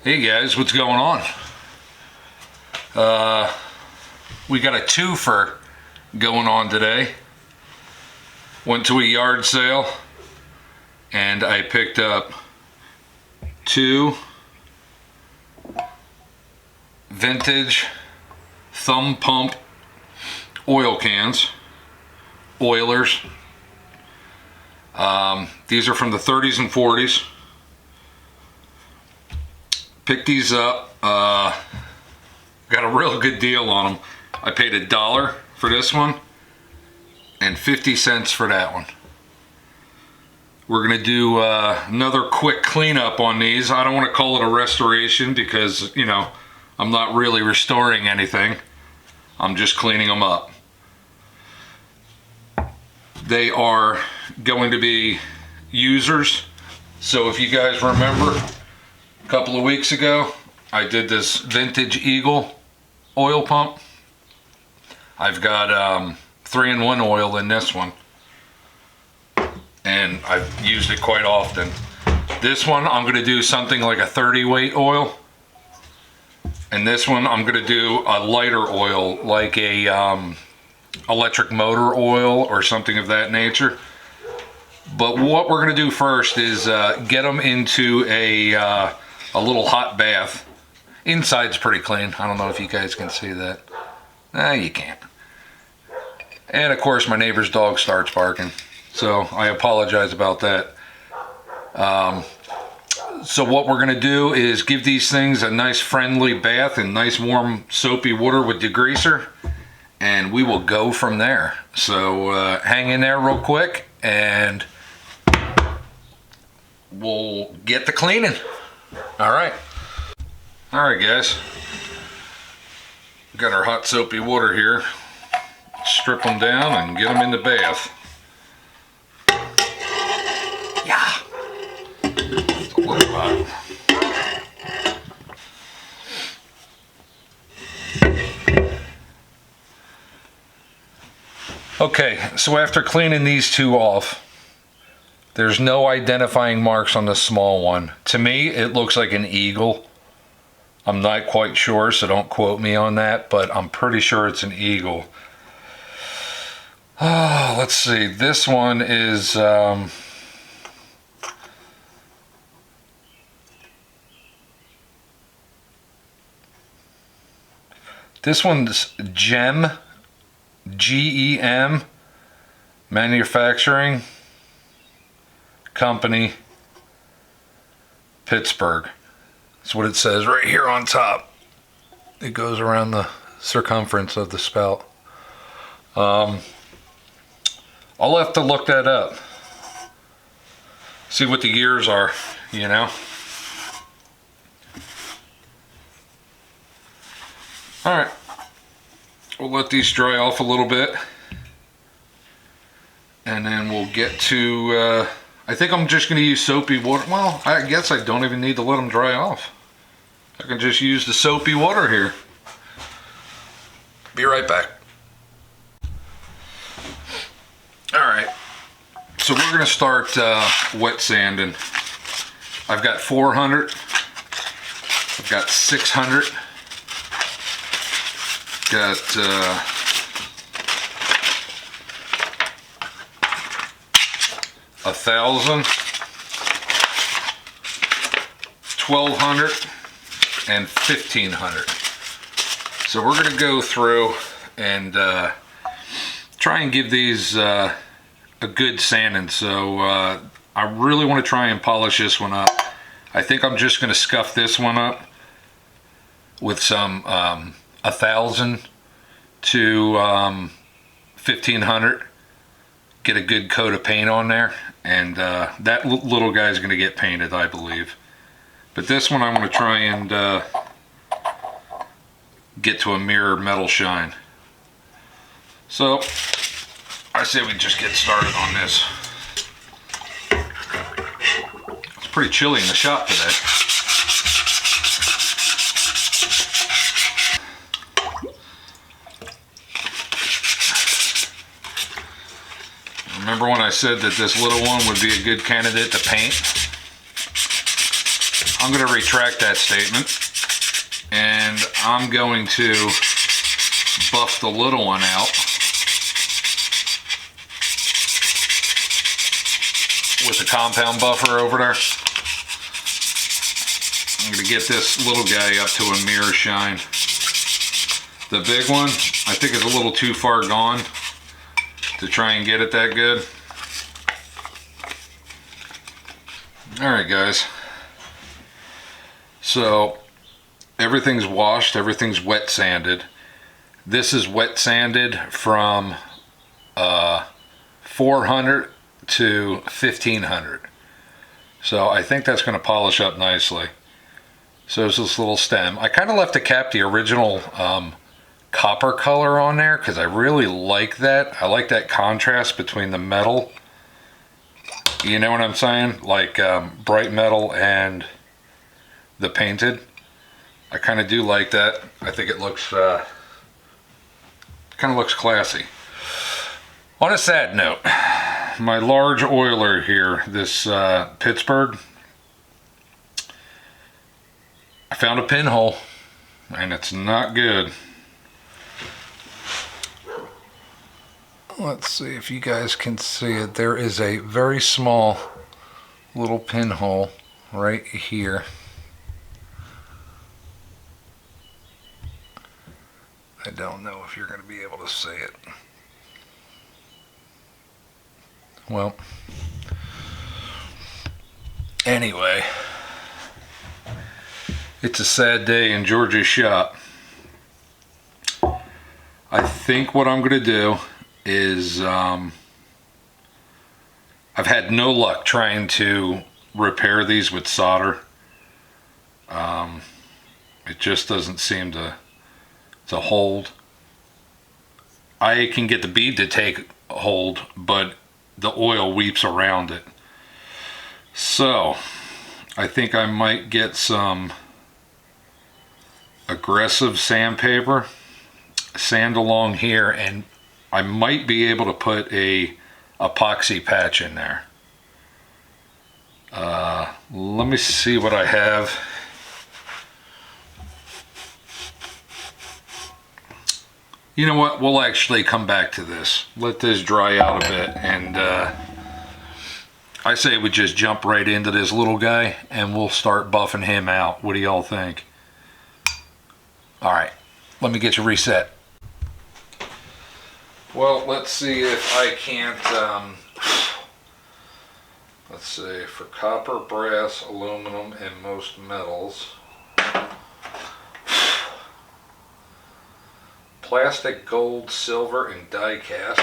Hey guys, what's going on? We got a twofer going on today. Went to a yard sale and I picked up two vintage thumb pump oil cans, Oilers. These are from the 30s and 40s. Picked these up, got a real good deal on them. I paid $1 for this one and 50 cents for that one. We're gonna do another quick cleanup on these. I don't want to call it a restoration because, you know, I'm not really restoring anything. I'm just cleaning them up. They are going to be users. So if you guys remember, a couple of weeks ago, I did this vintage Eagle oil pump. I've got 3-in-1 oil in this one, and I've used it quite often. This one, I'm gonna do something like a 30 weight oil. And this one, I'm gonna do a lighter oil, like a electric motor oil or something of that nature. But what we're gonna do first is get them into a little hot bath. Inside's pretty clean. I don't know if you guys can see that. You can't. And of course my neighbor's dog starts barking, so I apologize about that. So what we're gonna do is give these things a nice friendly bath in nice warm soapy water with degreaser, and we will go from there. So hang in there real quick and we'll get the cleaning. All right guys, got our hot soapy water here. Strip them down and get them in the bath. Yeah, it's a little hot. Okay, so after cleaning these two off, there's no identifying marks on the small one. To me, it looks like an Eagle. I'm not quite sure, so don't quote me on that, but I'm pretty sure it's an Eagle. Let's see, this one is this one's Gem, G-E-M, Manufacturing Company, Pittsburgh. That's what it says right here on top. It goes around the circumference of the spout. I'll have to look that up. See what the years are, you know. Alright. We'll let these dry off a little bit. And then we'll get to, I think I'm just going to use soapy water. Well, I guess I don't even need to let them dry off. I can just use the soapy water here. Be right back. Alright, so we're going to start wet sanding. I've got 400, I've got 600, got 1,000, 1,200, and 1,500. So we're going to go through and try and give these a good sanding. So I really want to try and polish this one up. I think I'm just going to scuff this one up with some 1,000 to 1,500. Get a good coat of paint on there, and that little guy is going to get painted, I believe. But this one I'm going to try and get to a mirror metal shine. So I say we just get started on this. It's pretty chilly in the shop today. Remember when I said that this little one would be a good candidate to paint? I'm going to retract that statement, and I'm going to buff the little one out with the compound buffer over there. I'm going to get this little guy up to a mirror shine. The big one, I think, is a little too far gone to try and get it that good. Alright guys, so everything's washed, everything's wet sanded. This is wet sanded from 400 to 1500. So I think that's going to polish up nicely. So there's this little stem. I kind of left the cap the original copper color on there because I really like that. I like that contrast between the metal, you know what I'm saying, like bright metal and the painted. I kind of do like that. I think it looks kind of looks classy. On a sad note, my large oiler here, this Pittsburgh, I found a pinhole and it's not good. Let's see if you guys can see it. There is a very small little pinhole right here. I don't know if you're going to be able to see it. Well, anyway, it's a sad day in George's shop. I think what I'm going to do is I've had no luck trying to repair these with solder. It just doesn't seem to hold. I can get the bead to take hold, but the oil weeps around it. So I think I might get some aggressive sandpaper, sand along here, and I might be able to put a epoxy patch in there. Let me see what I have. You know what, we'll actually come back to this. Let this dry out a bit, and I say we just jump right into this little guy and we'll start buffing him out. What do y'all think? Alright, let me get you reset. Well, let's see if I can't, let's see, for copper, brass, aluminum, and most metals. Plastic, gold, silver, and die cast.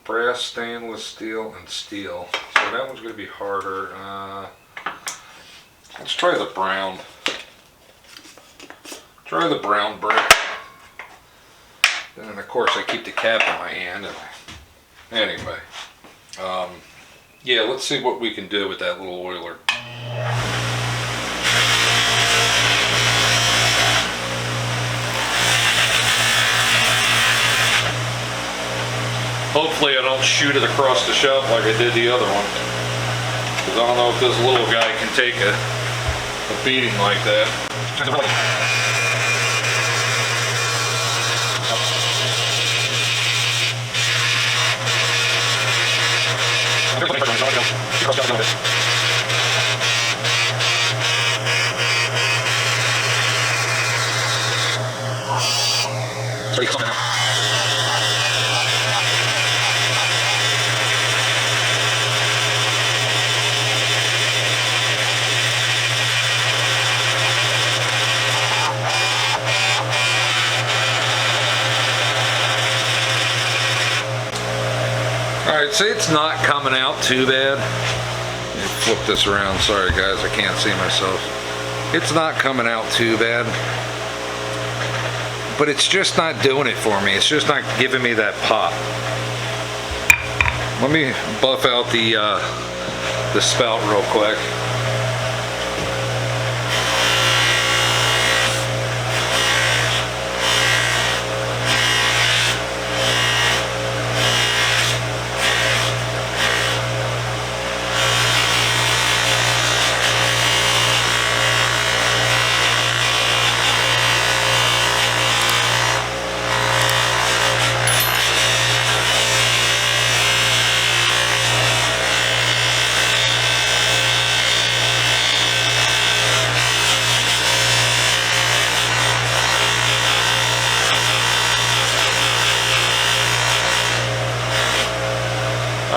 Brass, stainless steel, and steel. So that one's going to be harder. Let's try the brown. Try the brown brick. And then of course I keep the cap in my hand. Anyway, yeah, let's see what we can do with that little oiler. Hopefully I don't shoot it across the shop like I did the other one, because I don't know if this little guy can take a beating like that. Alright, see, it's not coming out too bad. Let me flip this around. Sorry guys, I can't see myself. It's not coming out too bad. But it's just not doing it for me. It's just not giving me that pop. Let me buff out the spout real quick.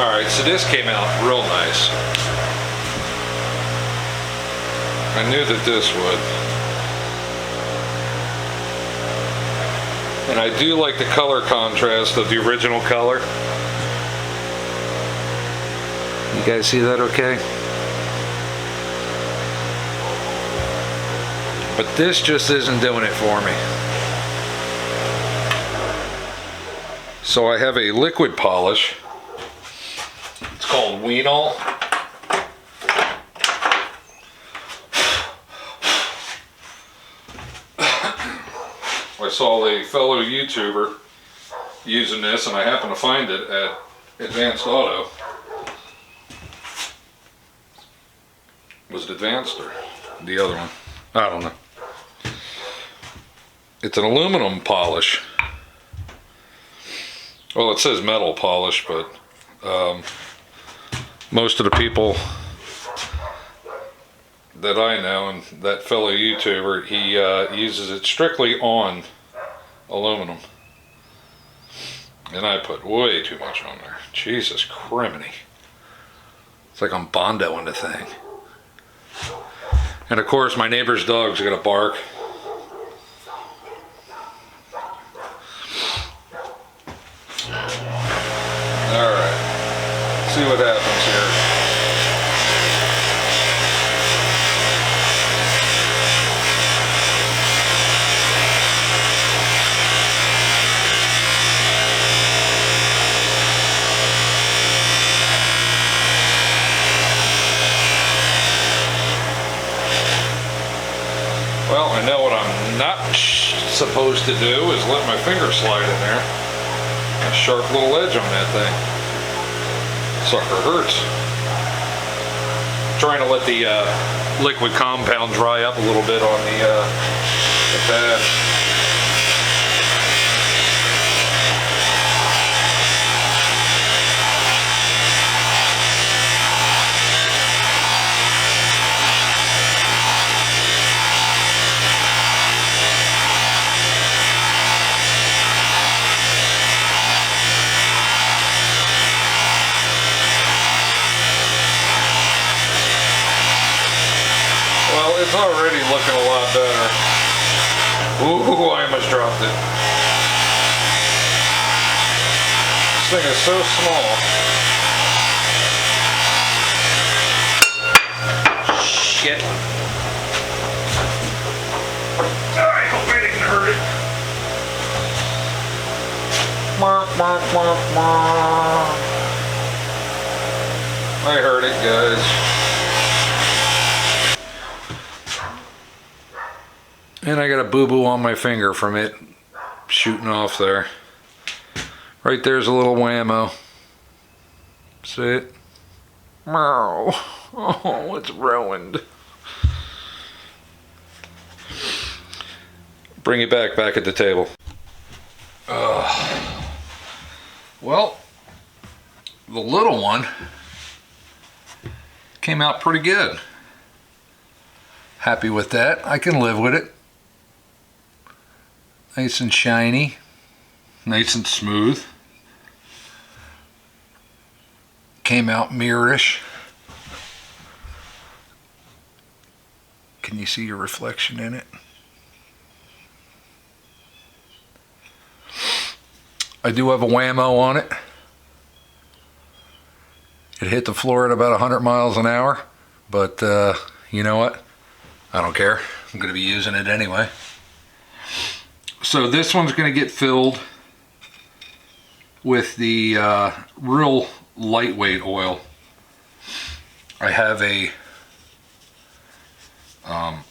Alright, so this came out real nice. I knew that this would. And I do like the color contrast of the original color. You guys see that okay? But this just isn't doing it for me. So I have a liquid polish. It's called Wienol. I saw a fellow YouTuber using this, and I happened to find it at Advanced Auto. Was it Advanced or the other one? I don't know. It's an aluminum polish. Well, it says metal polish, but most of the people that I know, and that fellow YouTuber, he uses it strictly on aluminum. And I put way too much on there. Jesus criminy. It's like I'm bondoing the thing. And of course, my neighbor's dog's gonna bark. Alright, see what happens here. Well, I know what I'm not supposed to do is let my finger slide in there. A sharp little edge on that thing. Sucker hurts. Trying to let the liquid compound dry up a little bit on the pad. Well, it's already looking a lot better. Ooh, I almost dropped it. This thing is so small. Shit. I hope I didn't hurt it. I heard it, guys. And I got a boo-boo on my finger from it shooting off there. Right there's a little whammo. See it? Meow. Oh, it's ruined. Bring it back at the table. Well, the little one came out pretty good. Happy with that. I can live with it. Nice and shiny, nice and smooth. Came out mirrorish. Can you see your reflection in it? I do have a whammo on it. It hit the floor at about 100 miles an hour, but you know what? I don't care. I'm going to be using it anyway. So this one's going to get filled with the real lightweight oil. I have a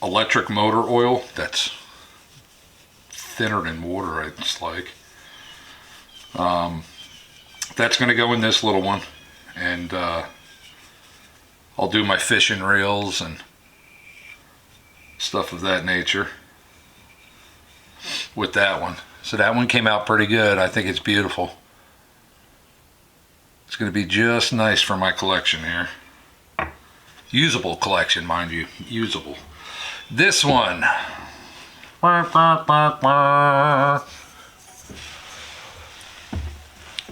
electric motor oil that's thinner than water, it's like. That's going to go in this little one, and I'll do my fishing reels and stuff of that nature with that one. So that one came out pretty good. I think it's beautiful. It's going to be just nice for my collection here. Usable collection, mind you. Usable. This one.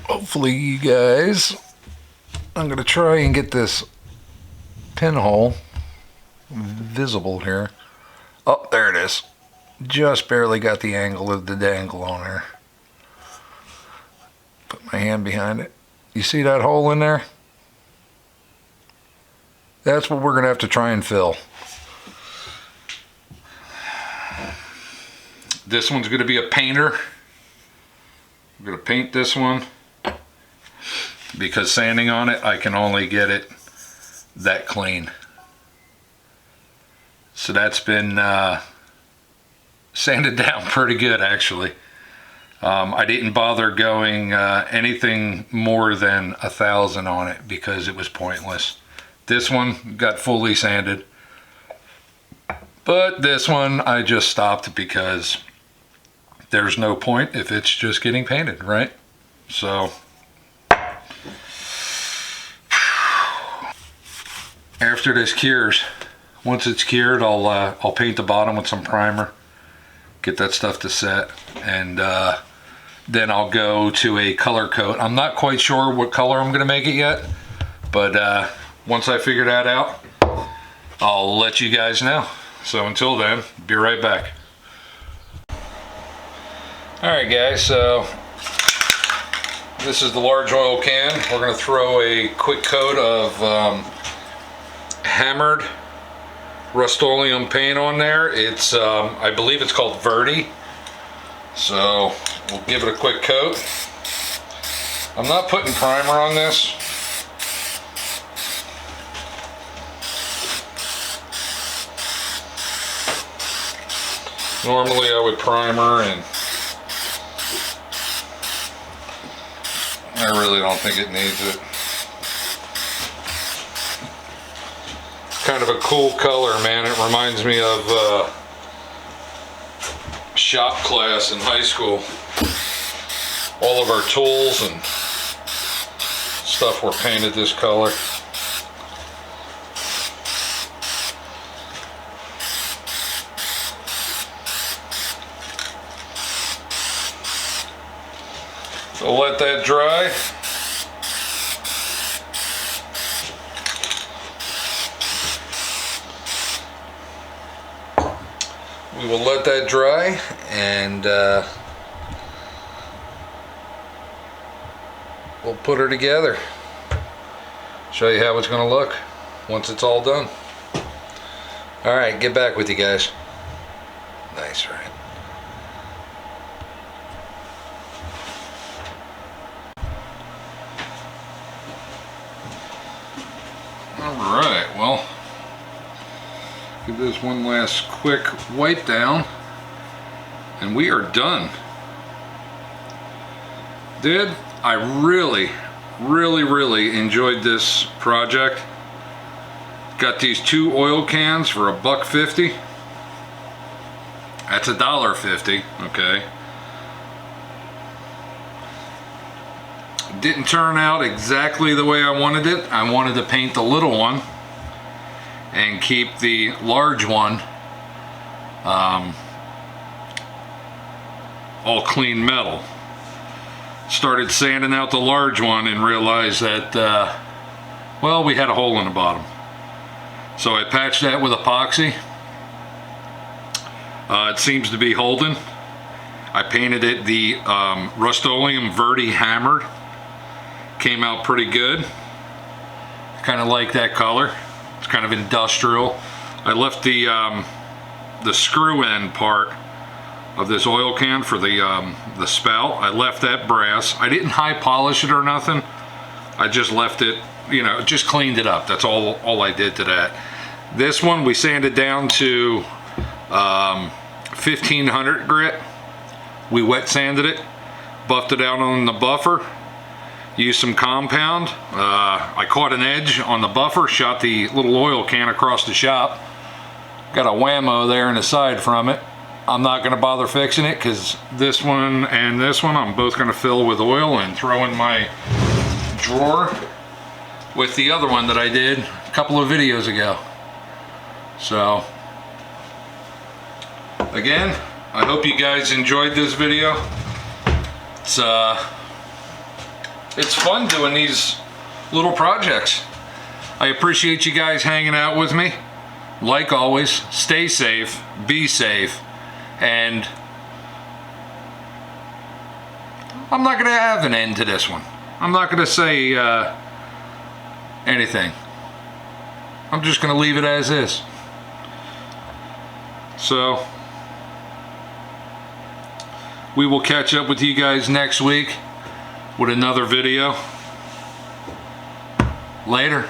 Hopefully you guys I'm going to try and get this pinhole visible here. Oh, there it is. Just barely got the angle of the dangle on there. Put my hand behind it. You see that hole in there? That's what we're going to have to try and fill. This one's going to be a painter. I'm going to paint this one because sanding on it, I can only get it that clean. So that's been sanded down pretty good, actually. I didn't bother going anything more than 1,000 on it because it was pointless. This one got fully sanded, but this one I just stopped because there's no point if it's just getting painted, right? So after this cures, once it's cured, I'll paint the bottom with some primer, get that stuff to set, and then I'll go to a color coat. I'm not quite sure what color I'm gonna make it yet, but once I figure that out, I'll let you guys know. So until then, be right back. All right, guys, so this is the large oil can. We're gonna throw a quick coat of hammered Rust-Oleum paint on there. It's I believe it's called Verde. So we'll give it a quick coat. I'm not putting primer on this. Normally I would primer, and I really don't think it needs it. Kind of a cool color, man. It reminds me of shop class in high school. All of our tools and stuff were painted this color. So let that dry. We will let that dry, and we'll put her together. Show you how it's going to look once it's all done. All right, get back with you guys. Nice, right? All right, well, give this one last quick wipe down, and we are done. Dude, I really enjoyed this project. Got these 2 oil cans for $1.50. That's $1.50, okay. Didn't turn out exactly the way I wanted it. I wanted to paint the little one and keep the large one all clean metal. Started sanding out the large one and realized that well, we had a hole in the bottom, so I patched that with epoxy. It seems to be holding. I painted it the Rust-Oleum Verde hammered. Came out pretty good. Kind of like that color. It's kind of industrial. I left the screw end part of this oil can for the spout. I left that brass. I didn't high polish it or nothing. I just left it, you know, just cleaned it up. That's all I did to that. This one we sanded down to 1500 grit. We wet sanded it, buffed it out on the buffer. Used some compound. I caught an edge on the buffer, shot the little oil can across the shop. Got a whammo there in the side from it. I'm not going to bother fixing it because this one and this one I'm both going to fill with oil and throw in my drawer with the other one that I did a couple of videos ago. So again, I hope you guys enjoyed this video. It's fun doing these little projects. I appreciate you guys hanging out with me. Like always, stay safe, be safe, and I'm not going to have an end to this one. I'm not going to say anything. I'm just going to leave it as is. So, we will catch up with you guys next week with another video. Later.